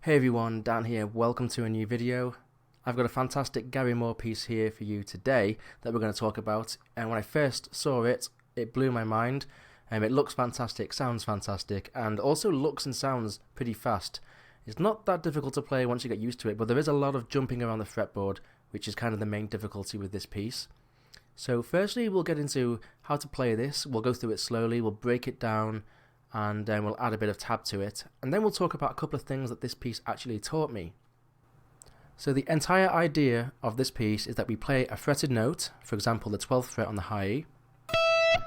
Hey everyone, Dan here, welcome to a new video. I've got a fantastic Gary Moore piece here for you today that we're going to talk about, and when I first saw it, it blew my mind. It looks fantastic, sounds fantastic, and also looks and sounds pretty fast. It's not that difficult to play once you get used to it, but there is a lot of jumping around the fretboard, which is kind of the main difficulty with this piece. So firstly, we'll get into how to play this. We'll go through it slowly, we'll break it down, and then we'll add a bit of tab to it, and then we'll talk about a couple of things that this piece actually taught me. So the entire idea of this piece is that we play a fretted note, for example the 12th fret on the high E,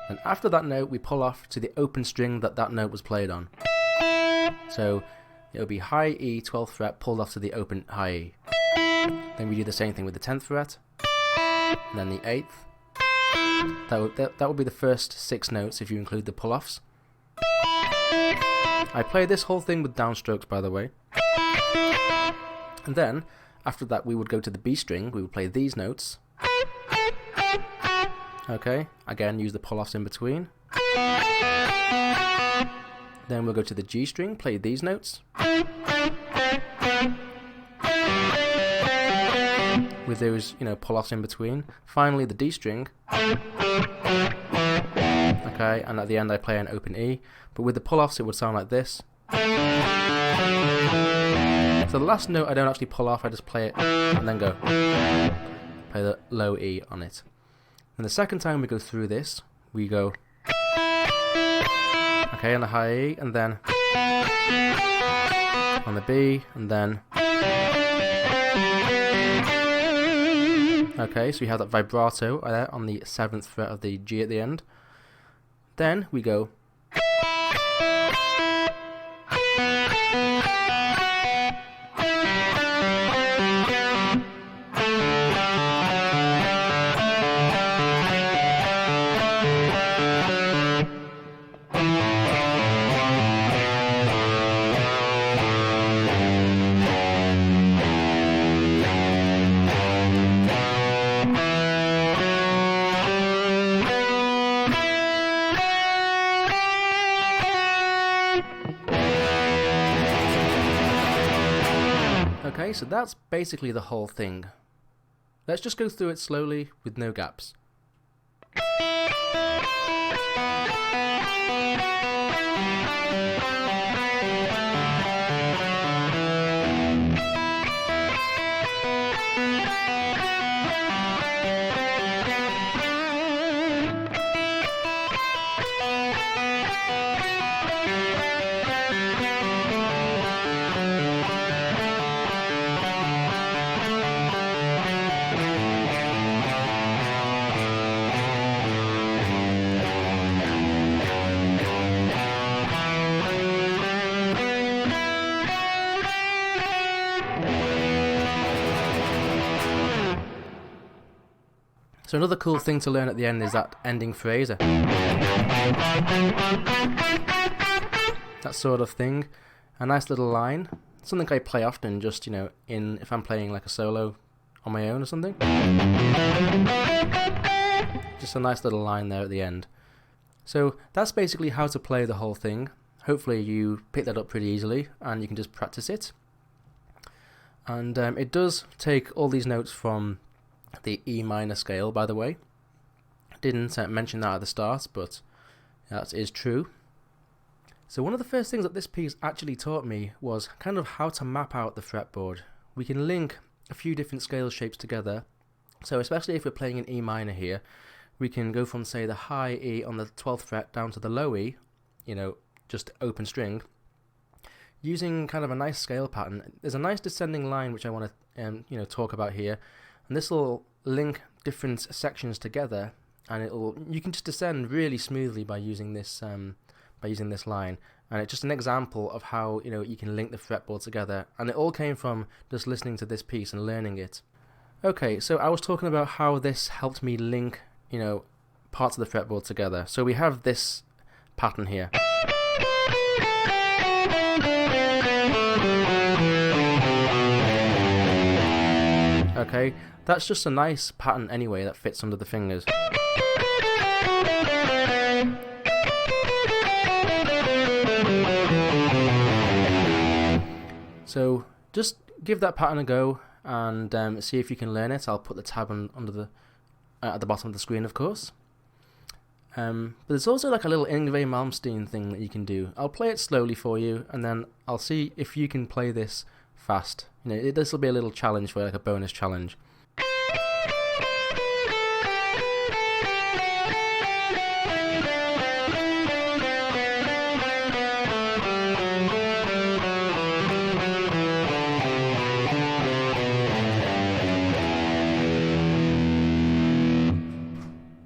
and after that note we pull off to the open string that that note was played on. So it'll be high E 12th fret pulled off to the open high E. Then we do the same thing with the 10th fret, and then the 8th. That would be the first 6 notes if you include the pull-offs. I play this whole thing with downstrokes, by the way. And then, after that, we would go to the B string, we would play these notes. Okay, again, use the pull-offs in between. Then we'll go to the G string, play these notes. With those, pull-offs in between. Finally, the D string. Okay, and at the end I play an open E, but with the pull-offs it would sound like this. So the last note I don't actually pull off, I just play it and then go. Play the low E on it. And the second time we go through this, we go okay on the high E, and then on the B, and then okay, so we have that vibrato there on the 7th fret of the G at the end. Then we go okay, so that's basically the whole thing. Let's just go through it slowly with no gaps. So another cool thing to learn at the end is that ending phrase. That sort of thing. A nice little line. Something I play often, just, if I'm playing like a solo on my own or something. Just a nice little line there at the end. So that's basically how to play the whole thing. Hopefully you pick that up pretty easily and you can just practice it. And it does take all these notes from the E minor scale, by the way. Didn't mention that at the start, but that is true. So one of the first things that this piece actually taught me was kind of how to map out the fretboard. We can link a few different scale shapes together. So especially if we're playing in E minor here, we can go from, say, the high E on the 12th fret down to the low E, just open string, using kind of a nice scale pattern. There's a nice descending line which I want to talk about here. And this will link different sections together, and you can just descend really smoothly by using this line. And it's just an example of how you can link the fretboard together. And it all came from just listening to this piece and learning it. Okay, so I was talking about how this helped me link parts of the fretboard together. So we have this pattern here. Okay, that's just a nice pattern anyway that fits under the fingers. So just give that pattern a go and see if you can learn it. I'll put the tab under the at the bottom of the screen, of course. But there's also like a little Ingve Malmsteen thing that you can do. I'll play it slowly for you, and then I'll see if you can play this fast. You know, this will be a little challenge for you, like a bonus challenge.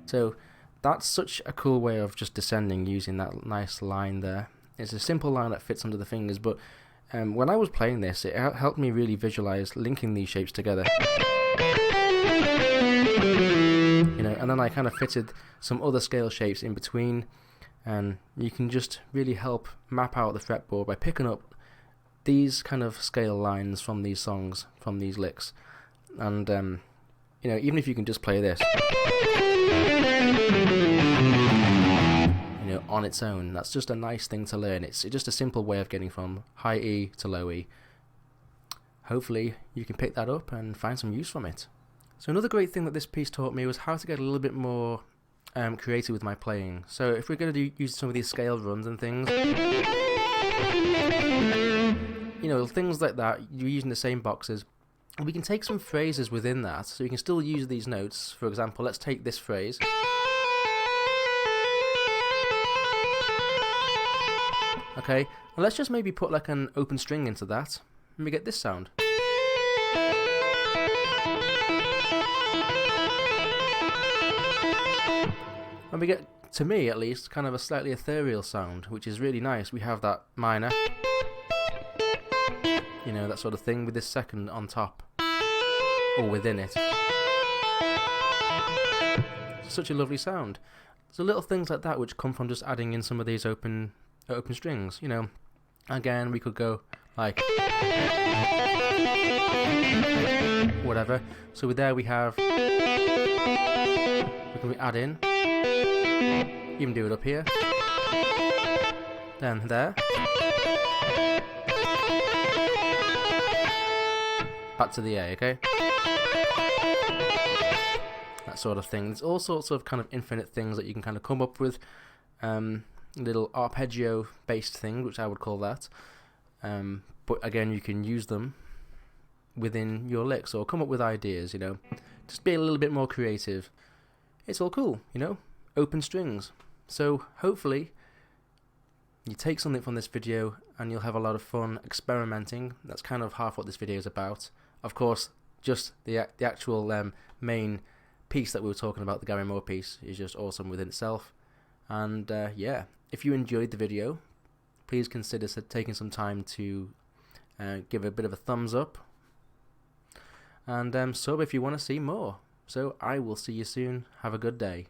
So that's such a cool way of just descending using that nice line there. It's a simple line that fits under the fingers, but when I was playing this, it helped me really visualize linking these shapes together. You know, and then I kind of fitted some other scale shapes in between, and you can just really help map out the fretboard by picking up these kind of scale lines from these songs, from these licks. And you know, even if you can just play this, you know, on its own, that's just a nice thing to learn. It's just a simple way of getting from high E to low E. Hopefully you can pick that up and find some use from it. So another great thing that this piece taught me was how to get a little bit more creative with my playing. So if we're going to use some of these scale runs and things, you know, things like that, you're using the same boxes. We can take some phrases within that, so you can still use these notes. For example, let's take this phrase. Okay, and let's just maybe put like an open string into that, and we get this sound. And we get, to me at least, kind of a slightly ethereal sound, which is really nice. We have that minor, you know, that sort of thing, with this second on top, or within it. Such a lovely sound. So little things like that which come from just adding in some of these open strings, you know. Again, we could go like whatever. So there we have, we can add in, even do it up here, then there, back to the A, okay? That sort of thing. There's all sorts of kind of infinite things that you can kind of come up with. Little arpeggio based thing, which I would call that. But again, you can use them within your licks or come up with ideas, you know. Just be a little bit more creative. It's all cool, you know. Open strings. So hopefully you take something from this video and you'll have a lot of fun experimenting. That's kind of half what this video is about. Of course, just the actual main piece that we were talking about, the Gary Moore piece, is just awesome within itself. And yeah, if you enjoyed the video, please consider taking some time to give a bit of a thumbs up, and sub if you want to see more. So I will see you soon. Have a good day.